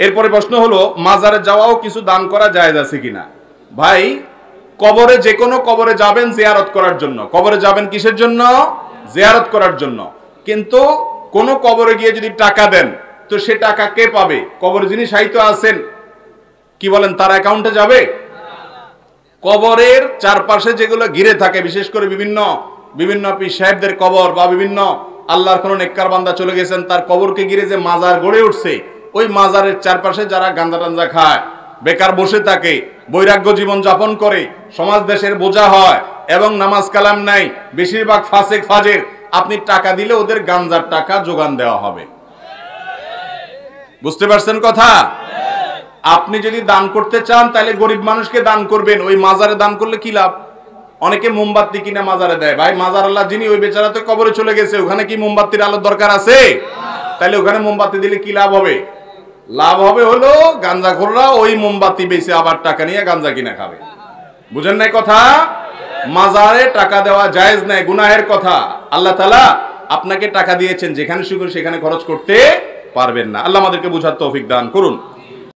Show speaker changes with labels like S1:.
S1: এরপরে প্রশ্ন হলো মাজারে যাওয়াও কিছু দান করা জায়েজ আছে কিনা। ভাই, কবরে, যে কোনো কবরে যাবেন জিয়ারত করার জন্য। কবরে যাবেন কিসের জন্য? জিয়ারত করার জন্য। কিন্তু কোন কবরে গিয়ে যদি টাকা দেন, তো সে টাকা কে পাবে? কবরে যিনি শায়িত আছেন, কি বলেন, তার অ্যাকাউন্টে যাবে? কবরের চারপাশে যেগুলো ঘিরে থাকে, বিশেষ করে বিভিন্ন বিভিন্ন পীর সাহেবদের কবর বা বিভিন্ন আল্লাহর কোন নেককার বান্দা চলে গেছেন, তার কবরকে ঘিরে যে মাজার গড়ে উঠছে, ওই মাজারের চারপাশে যারা গাঁজা টাঞ্জা খায়, বেকার বসে থাকে, বৈরাগ্য জীবন যাপন করে, সমাজ দেশের বোঝা হয় এবং নামাজ কালাম নাই, বেশিরভাগ ফাসেক ফাজের, আপনি টাকা দিলে ওদের গাঞ্জার টাকা যোগান দেওয়া হবে। বুঝতে পারছেন কথা? আপনি যদি দান করতে চান তাহলে গরিব মানুষকে দান করবেন, ওই মাজারে দান করলে কি লাভ? অনেকে মোমবাতি কিনে মাজারে দেয়। ভাই, মাজার আল্লাহ যিনি, ওই বেচারা তো কবরে চলে গেছে, ওখানে কি মোমবাতির আলোর দরকার আছে? তাহলে ওখানে মোমবাতি দিলে কি লাভ হবে? লাভ হবে হলো গাঞ্জাখোররা ওই মোমবাতি বেচে আবার টাকা নিয়ে গাঞ্জা কিনে খাবে। বুঝেন নাই কথা? মাজারে টাকা দেওয়া জায়েজ নাই, গুনাহের কথা। আল্লাহ তাআলা আপনাকে টাকা দিয়েছেন, যেখানে সুযোগ সেখানে খরচ করতে পারবেন না। আল্লাহ আমাদেরকে বুঝার তৌফিক দান করুন।